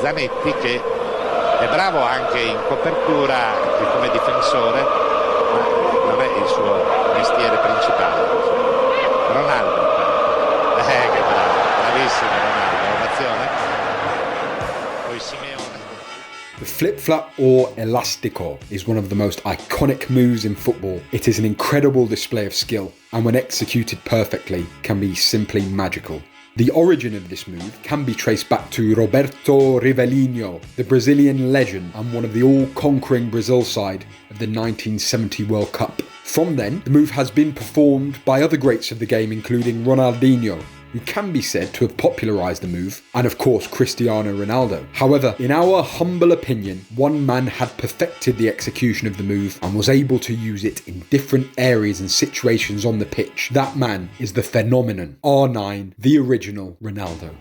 Zanetti, che è bravo anche in copertura come difensore, ma non è il suo mestiere principale. Ronaldo, che bravo, bravissimo Ronaldo, ovazione. Poi Simeone. The flip-flap or elastico is one of the most iconic moves in football. It is an incredible display of skill, and when executed perfectly, can be simply magical. The origin of this move can be traced back to Roberto Rivellino, the Brazilian legend and one of the all-conquering Brazil side of the 1970 World Cup. From then, the move has been performed by other greats of the game, including Ronaldinho, who can be said to have popularised the move, and of course Cristiano Ronaldo. However, in our humble opinion, one man had perfected the execution of the move and was able to use it in different areas and situations on the pitch. That man is the phenomenon, R9, the original Ronaldo.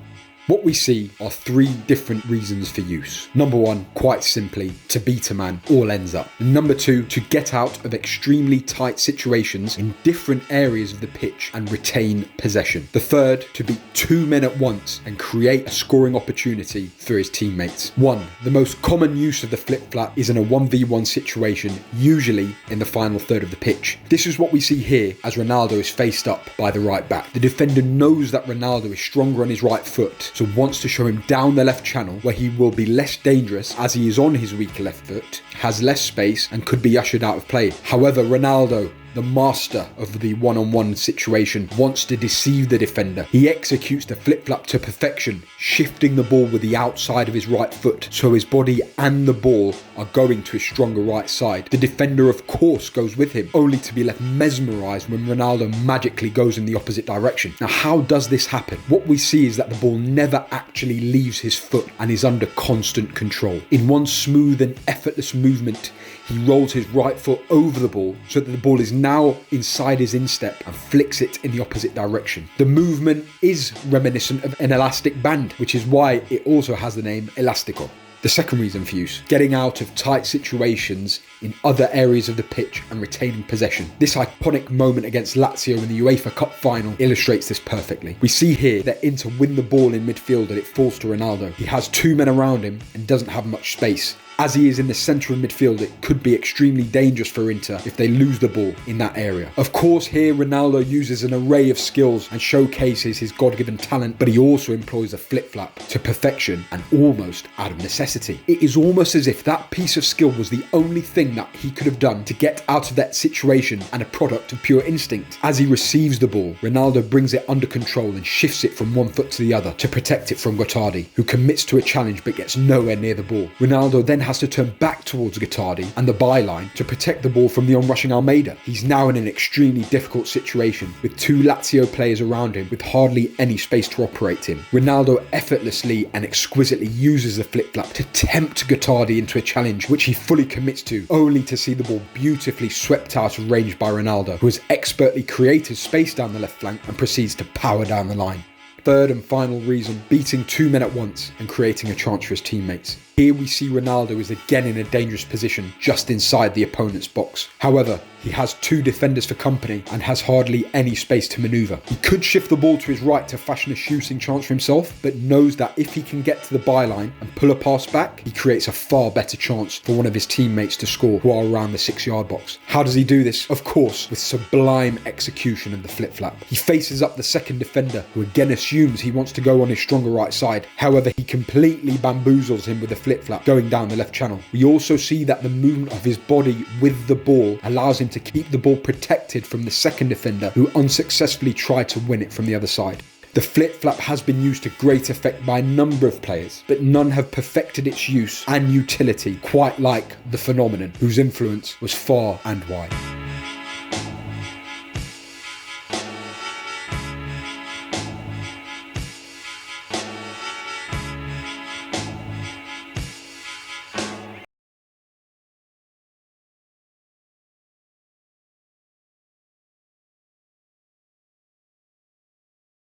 What we see are three different reasons for use. Number one, quite simply, to beat a man, all ends up. Number two, to get out of extremely tight situations in different areas of the pitch and retain possession. The third, to beat two men at once and create a scoring opportunity for his teammates. One, the most common use of the flip-flap is in a 1v1 situation, usually in the final third of the pitch. This is what we see here as Ronaldo is faced up by the right back. The defender knows that Ronaldo is stronger on his right foot, so wants to show him down the left channel where he will be less dangerous as he is on his weak left foot, has less space and could be ushered out of play. However, Ronaldo, the master of the one-on-one situation, wants to deceive the defender. He executes the flip-flap to perfection, shifting the ball with the outside of his right foot so his body and the ball are going to his stronger right side. The defender of course goes with him, only to be left mesmerised when Ronaldo magically goes in the opposite direction. Now, how does this happen? What we see is that the ball never actually leaves his foot and is under constant control. In one smooth and effortless movement, he rolls his right foot over the ball so that the ball is now inside his instep and flicks it in the opposite direction. The movement is reminiscent of an elastic band, which is why it also has the name elastico. The second reason for use, getting out of tight situations in other areas of the pitch and retaining possession. This iconic moment against Lazio in the UEFA Cup final illustrates this perfectly. We see here that Inter win the ball in midfield and it falls to Ronaldo. He has two men around him and doesn't have much space. As he is in the centre of midfield, it could be extremely dangerous for Inter if they lose the ball in that area. Of course, here Ronaldo uses an array of skills and showcases his God-given talent, but he also employs a flip-flap to perfection and almost out of necessity. It is almost as if that piece of skill was the only thing that he could have done to get out of that situation and a product of pure instinct. As he receives the ball, Ronaldo brings it under control and shifts it from one foot to the other to protect it from Gottardi, who commits to a challenge but gets nowhere near the ball. Ronaldo then has to turn back towards Gottardi and the byline to protect the ball from the onrushing Almeida. He's now in an extremely difficult situation with two Lazio players around him with hardly any space to operate in. Ronaldo effortlessly and exquisitely uses the flip-flap to tempt Gottardi into a challenge which he fully commits to, only to see the ball beautifully swept out of range by Ronaldo, who has expertly created space down the left flank and proceeds to power down the line. Third and final reason, beating two men at once and creating a chance for his teammates. Here we see Ronaldo is again in a dangerous position just inside the opponent's box. However, he has two defenders for company and has hardly any space to manoeuvre. He could shift the ball to his right to fashion a shooting chance for himself, but knows that if he can get to the byline and pull a pass back, he creates a far better chance for one of his teammates to score who are around the 6-yard box. How does he do this? Of course, with sublime execution of the flip-flap. He faces up the second defender, who again assumes he wants to go on his stronger right side. However, he completely bamboozles him with the flip-flap going down the left channel. We also see that the movement of his body with the ball allows him to keep the ball protected from the second defender, who unsuccessfully tried to win it from the other side. The flip-flap has been used to great effect by a number of players, but none have perfected its use and utility quite like the phenomenon, whose influence was far and wide.